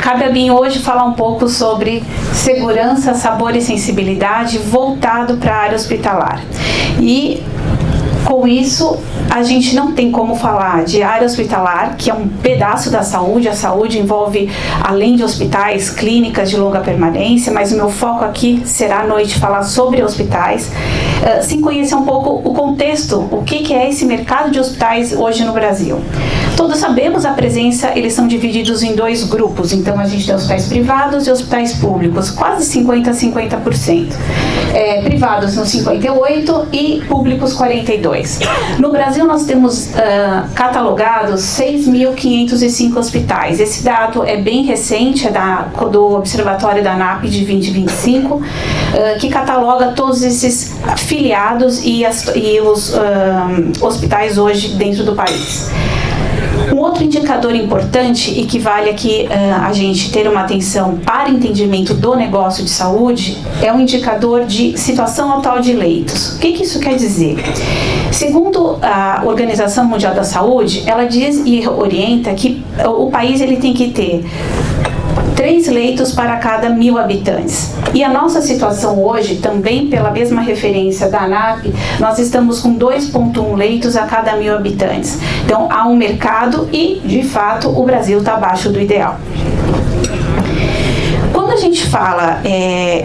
cabe a mim hoje falar um pouco sobre segurança, sabor e sensibilidade voltado para a área hospitalar. E com isso, a gente não tem como falar de área hospitalar, que é um pedaço da saúde. A saúde envolve, além de hospitais, clínicas de longa permanência, mas o meu foco aqui será à noite falar sobre hospitais, sem conhecer um pouco o contexto, o que é esse mercado de hospitais hoje no Brasil. Todos sabemos a presença, eles são divididos em dois grupos, então a gente tem hospitais privados e hospitais públicos, quase 50% a 50%. Privados no 58% e públicos 42%. No Brasil nós temos catalogados 6.505 hospitais. Esse dado é bem recente, é do Observatório da ANAP de 2025, que cataloga todos esses filiados e os hospitais hoje dentro do país. Um outro indicador importante e que vale aqui a gente ter uma atenção para entendimento do negócio de saúde é o indicador de situação atual de leitos. O que isso quer dizer? Segundo a Organização Mundial da Saúde, ela diz e orienta que o país ele tem que ter 3 leitos para cada 1.000 habitantes. E a nossa situação hoje, também pela mesma referência da ANAP, nós estamos com 2,1 leitos a cada 1.000 habitantes. Então, há um mercado e, de fato, o Brasil está abaixo do ideal. Quando a gente fala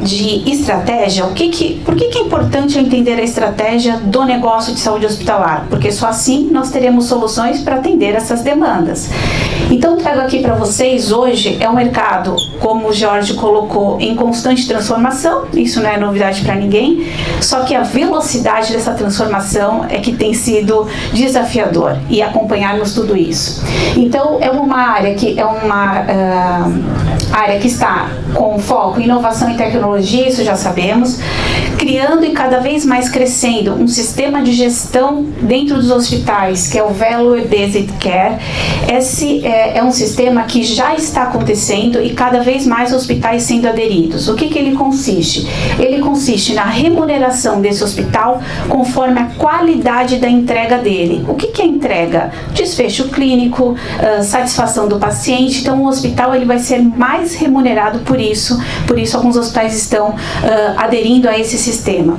de estratégia, por que é importante entender a estratégia do negócio de saúde hospitalar? Porque só assim nós teremos soluções para atender essas demandas. Então, trago aqui para vocês hoje, é um mercado, como o Jorge colocou, em constante transformação, isso não é novidade para ninguém, só que a velocidade dessa transformação é que tem sido desafiador e acompanharmos tudo isso. Então, é uma área que está com foco em inovação e tecnologia, isso já sabemos, criando e cada vez mais crescendo um sistema de gestão dentro dos hospitais, que é o Value Based Care. Esse é um sistema que já está acontecendo e cada vez mais hospitais sendo aderidos. O que ele consiste? Ele consiste na remuneração desse hospital conforme a qualidade da entrega dele. O que é entrega? Desfecho clínico, satisfação do paciente. Então, o hospital ele vai ser mais remunerado por isso alguns hospitais estão aderindo a esse sistema.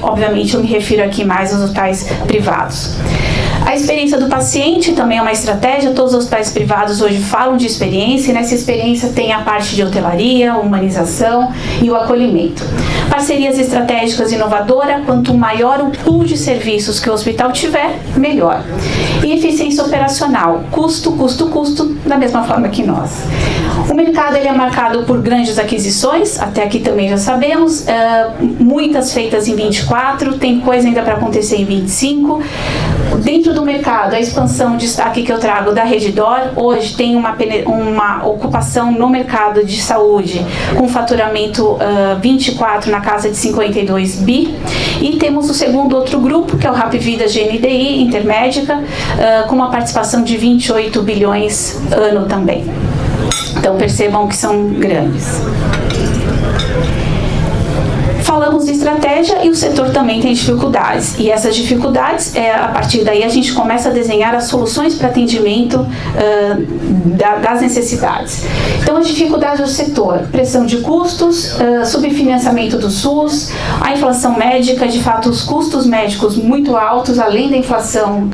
Obviamente, eu me refiro aqui mais aos hospitais privados. A experiência do paciente também é uma estratégia. Todos os hospitais privados hoje falam de experiência, e nessa experiência tem a parte de hotelaria, humanização e o acolhimento. Parcerias estratégicas inovadoras, quanto maior o pool de serviços que o hospital tiver, melhor. E eficiência operacional, custo, da mesma forma que nós. O mercado ele é marcado por grandes aquisições, até aqui também já sabemos, muitas feitas em 24, tem coisa ainda para acontecer em 25. Dentro do mercado, a expansão, destaque que eu trago da Redditor, hoje tem uma ocupação no mercado de saúde com faturamento 24 na casa de 52 bi, e temos o segundo outro grupo, que é o Hapvida GNDI, Intermédica, com uma participação de 28 bilhões ano também. Então percebam que são grandes. Falamos de estratégia e o setor também tem dificuldades, e essas dificuldades, a partir daí a gente começa a desenhar as soluções para atendimento das necessidades. Então, as dificuldades do setor: pressão de custos, subfinanciamento do SUS, a inflação médica, de fato os custos médicos muito altos, além da inflação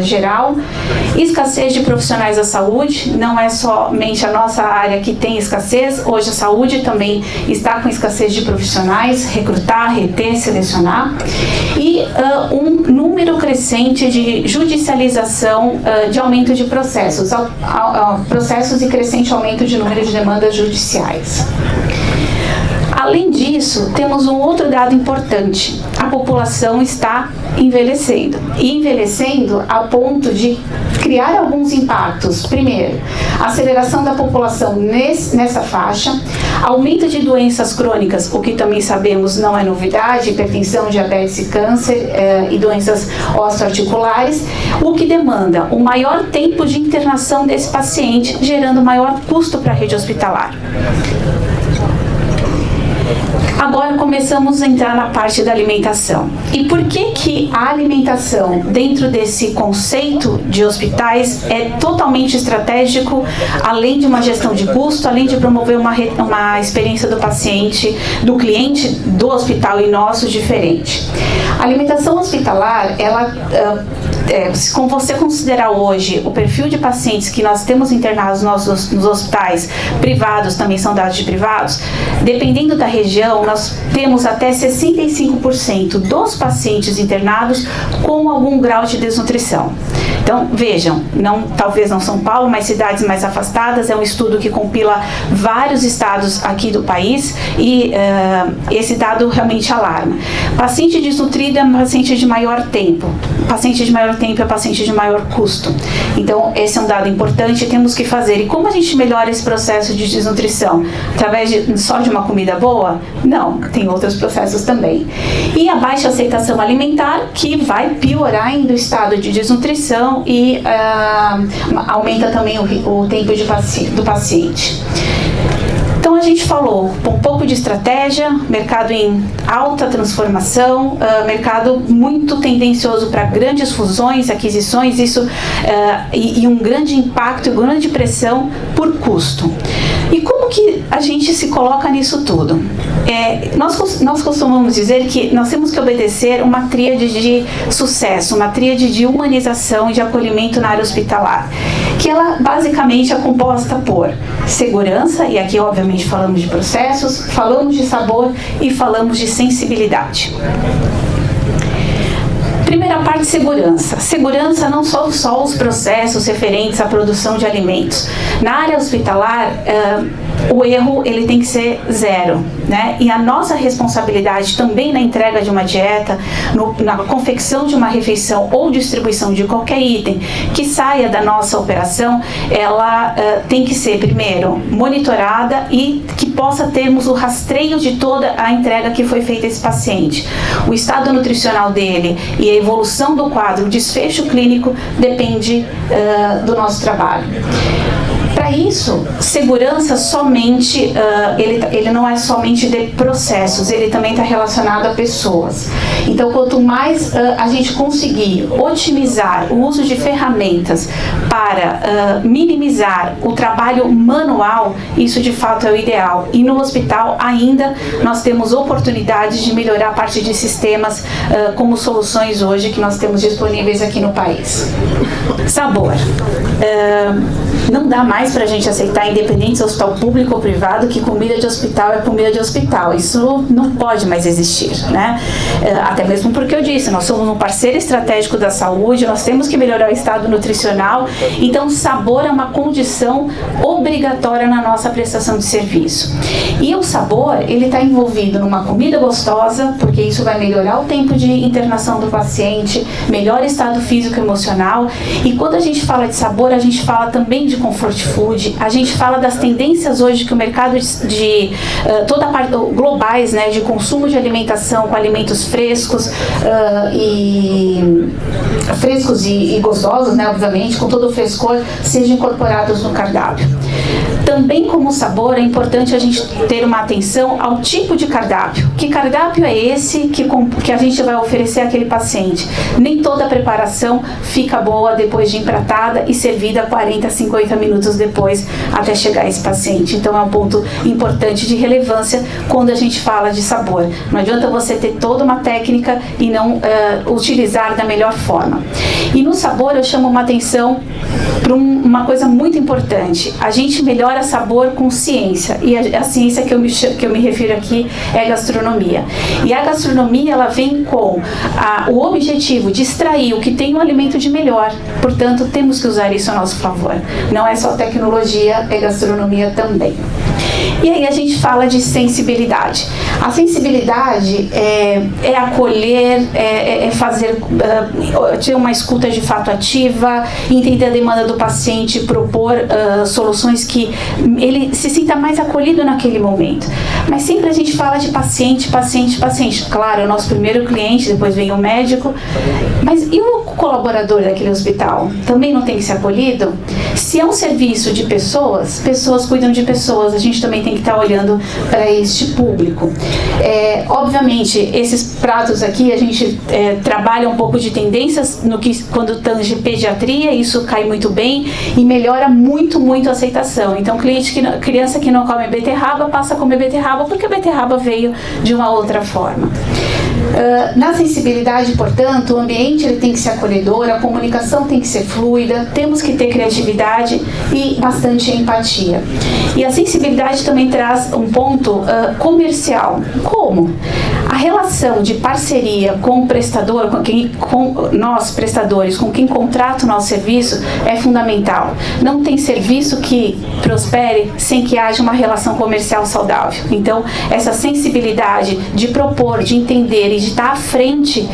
geral, escassez de profissionais da saúde. Não é somente a nossa área que tem escassez, hoje a saúde também está com escassez de profissionais, recrutar, reter, selecionar, e um número crescente de judicialização, de aumento de processos e crescente aumento de número de demandas judiciais. Além disso, temos um outro dado importante: a população está envelhecendo, e envelhecendo a ponto de criar alguns impactos. Primeiro, aceleração da população nessa faixa, aumento de doenças crônicas, o que também sabemos não é novidade, hipertensão, diabetes, câncer e doenças osteoarticulares, o que demanda um maior tempo de internação desse paciente, gerando maior custo para a rede hospitalar. Agora começamos a entrar na parte da alimentação. E por que a alimentação dentro desse conceito de hospitais é totalmente estratégico, além de uma gestão de custo, além de promover uma experiência do paciente, do cliente, do hospital e nosso diferente? A alimentação hospitalar, se você considerar hoje o perfil de pacientes que nós temos internados nos hospitais privados, também são dados de privados, dependendo da região, nós temos até 65% dos pacientes internados com algum grau de desnutrição. Então, vejam, talvez não São Paulo, mas cidades mais afastadas, é um estudo que compila vários estados aqui do país e esse dado realmente alarma. Paciente desnutrido é um paciente de maior tempo. Paciente de maior tempo é paciente de maior custo. Então, esse é um dado importante, temos que fazer. E como a gente melhora esse processo de desnutrição? Através só de uma comida boa? Não, tem outros processos também. E a baixa aceitação alimentar, que vai piorar ainda o estado de desnutrição e aumenta também o tempo do paciente. Então a gente falou um pouco de estratégia, mercado em alta transformação, mercado muito tendencioso para grandes fusões, aquisições, isso e um grande impacto e grande pressão por custo. E como que a gente se coloca nisso tudo? Nós costumamos dizer que nós temos que obedecer uma tríade de sucesso, uma tríade de humanização e de acolhimento na área hospitalar, que ela basicamente é composta por segurança, e aqui obviamente falamos de processos, falamos de sabor e falamos de sensibilidade. Primeira parte, segurança. Segurança não só os processos referentes à produção de alimentos. Na área hospitalar, o erro ele tem que ser zero, né? E a nossa responsabilidade também na entrega de uma dieta, na confecção de uma refeição ou distribuição de qualquer item que saia da nossa operação, ela tem que ser, primeiro, monitorada e que possa termos o rastreio de toda a entrega que foi feita a esse paciente. O estado nutricional dele e a evolução do quadro, o desfecho clínico depende do nosso trabalho. Para isso, segurança somente, ele não é somente de processos, ele também está relacionado a pessoas. Então, quanto mais a gente conseguir otimizar o uso de ferramentas para minimizar o trabalho manual, isso de fato é o ideal. E no hospital ainda nós temos oportunidades de melhorar a parte de sistemas como soluções hoje que nós temos disponíveis aqui no país. Sabor. Não dá mais para a gente aceitar, independente se é hospital público ou privado, que comida de hospital é comida de hospital. Isso não pode mais existir, né? Até mesmo porque eu disse, nós somos um parceiro estratégico da saúde, nós temos que melhorar o estado nutricional, então sabor é uma condição obrigatória na nossa prestação de serviço. E o sabor, ele está envolvido numa comida gostosa, porque isso vai melhorar o tempo de internação do paciente, melhora o estado físico e emocional, e quando a gente fala de sabor, a gente fala também de comfort food, a gente fala das tendências hoje que o mercado de toda a parte globais, né, de consumo de alimentação com alimentos frescos e gostosos, né, obviamente, com todo o frescor, sejam incorporados no cardápio. Também como sabor, é importante a gente ter uma atenção ao tipo de cardápio. Que cardápio é esse que a gente vai oferecer àquele paciente? Nem toda a preparação fica boa depois de empratada e servida 40, 50 minutos depois até chegar a esse paciente. Então é um ponto importante de relevância quando a gente fala de sabor. Não adianta você ter toda uma técnica e não utilizar da melhor forma. E no sabor eu chamo uma atenção para uma coisa muito importante. A gente melhora sabor com ciência, e a ciência que eu me refiro aqui é a gastronomia. E a gastronomia, ela vem com o objetivo de extrair o que tem um alimento de melhor. Portanto, temos que usar isso a nosso favor. Não é só tecnologia, é gastronomia também. E aí a gente fala de sensibilidade. A sensibilidade é acolher, é fazer, ter uma escuta de fato ativa, entender a demanda do paciente, propor soluções que ele se sinta mais acolhido naquele momento. Mas sempre a gente fala de paciente. Claro, é o nosso primeiro cliente, depois vem o médico. Mas e o colaborador daquele hospital? Também não tem que ser acolhido? Se é um serviço de pessoas, pessoas cuidam de pessoas, a gente também tem que estar olhando para este público. Obviamente, esses pratos aqui, a gente trabalha um pouco de tendências no que, quando tange pediatria, isso cai muito bem e melhora muito a aceitação. Então, criança que não come beterraba passa a comer beterraba porque a beterraba veio de uma outra forma. Na sensibilidade, portanto, o ambiente ele tem que ser acolhedor, a comunicação tem que ser fluida, temos que ter criatividade e bastante empatia. E a sensibilidade também traz um ponto comercial. Como? A relação de parceria com o prestador, com nós prestadores, com quem contrata o nosso serviço, é fundamental. Não tem serviço que prospere sem que haja uma relação comercial saudável. Então, essa sensibilidade de propor, de entender e de estar à frente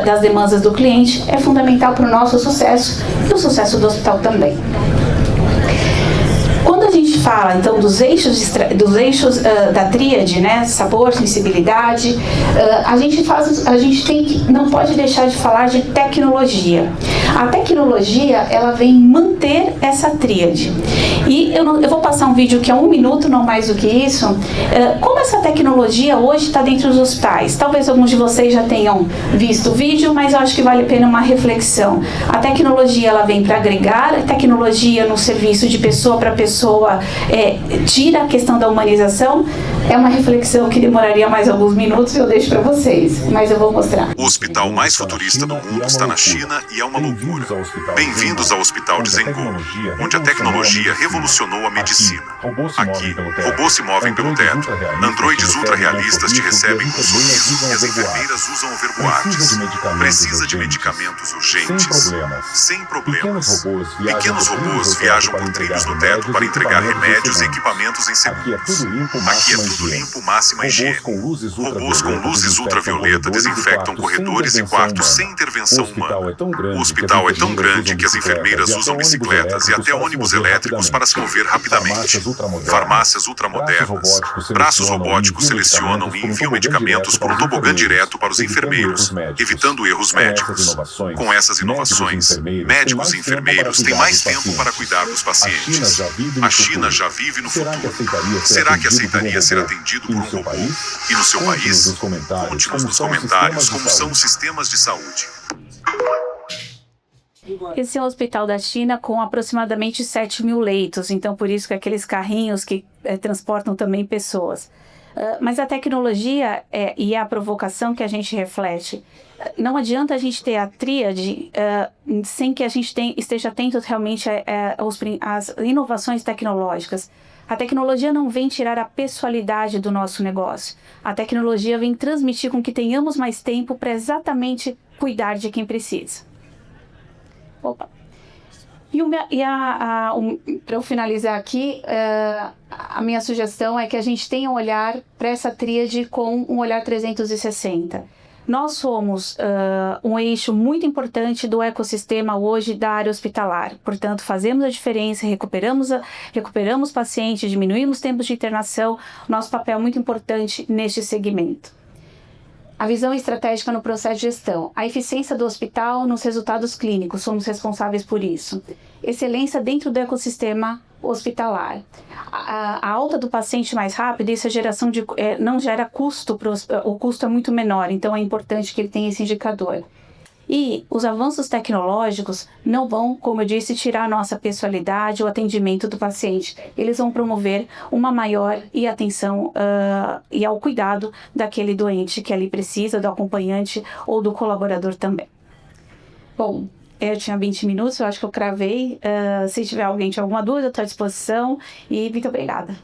das demandas do cliente é fundamental para o nosso sucesso e o sucesso do hospital também. Quando a gente fala, então, dos eixos da tríade, né, sabor, sensibilidade, a gente não pode deixar de falar de tecnologia. A tecnologia, ela vem manter essa tríade. E eu vou passar um vídeo que é 1 minuto, não mais do que isso. Como essa tecnologia hoje está dentro dos hospitais? Talvez alguns de vocês já tenham visto o vídeo, mas eu acho que vale a pena uma reflexão. A tecnologia, ela vem para agregar, a tecnologia no serviço de pessoa para pessoa tira a questão da humanização. É uma reflexão que demoraria mais alguns minutos e eu deixo para vocês, mas eu vou mostrar. O hospital mais futurista do mundo está na China e é uma loucura. Bem-vindos ao Hospital de Zhengou, onde a tecnologia revolucionou a medicina. Aqui, robôs se movem pelo teto, androides ultra-realistas te recebem com sorriso e as enfermeiras usam o verbo artes. Precisa de medicamentos urgentes, sem problemas. Pequenos robôs viajam por trilhos no teto para entregar remédios e equipamentos em segundos. Aqui é tudo limpo, máxima higiene. Robôs com luzes ultravioleta desinfectam corredores e quartos sem intervenção humana. O hospital é tão grande que as enfermeiras usam bicicletas e até ônibus elétricos para se mover rapidamente. Farmácias ultramodernas. Braços robóticos selecionam e enviam medicamentos por um tobogã direto para os enfermeiros, evitando erros médicos. Com essas inovações, médicos e enfermeiros têm mais tempo para cuidar dos pacientes. A China já vive no futuro. Será que aceitaria ser atendido por um robô? E no seu país? Conte-nos nos comentários como são os sistemas de saúde. Esse é o hospital da China com aproximadamente 7.000 leitos, então por isso que aqueles carrinhos que transportam também pessoas. Mas a tecnologia e a provocação que a gente reflete, não adianta a gente ter a tríade sem que a gente esteja atento realmente às inovações tecnológicas. A tecnologia não vem tirar a pessoalidade do nosso negócio. A tecnologia vem transmitir com que tenhamos mais tempo para exatamente cuidar de quem precisa. Opa. Para eu finalizar aqui, a minha sugestão é que a gente tenha um olhar para essa tríade com um olhar 360. Nós somos um eixo muito importante do ecossistema hoje da área hospitalar. Portanto, fazemos a diferença, recuperamos pacientes, diminuímos tempos de internação. Nosso papel é muito importante neste segmento. A visão estratégica no processo de gestão. A eficiência do hospital nos resultados clínicos, somos responsáveis por isso. Excelência dentro do ecossistema hospitalar. A alta do paciente mais rápido, isso não gera custo, o custo é muito menor, então é importante que ele tenha esse indicador. E os avanços tecnológicos não vão, como eu disse, tirar a nossa pessoalidade, o atendimento do paciente. Eles vão promover uma maior atenção e ao cuidado daquele doente que ali precisa, do acompanhante ou do colaborador também. Bom, eu tinha 20 minutos, eu acho que eu cravei. Se tiver alguém que tiver alguma dúvida, eu estou à disposição. E muito obrigada.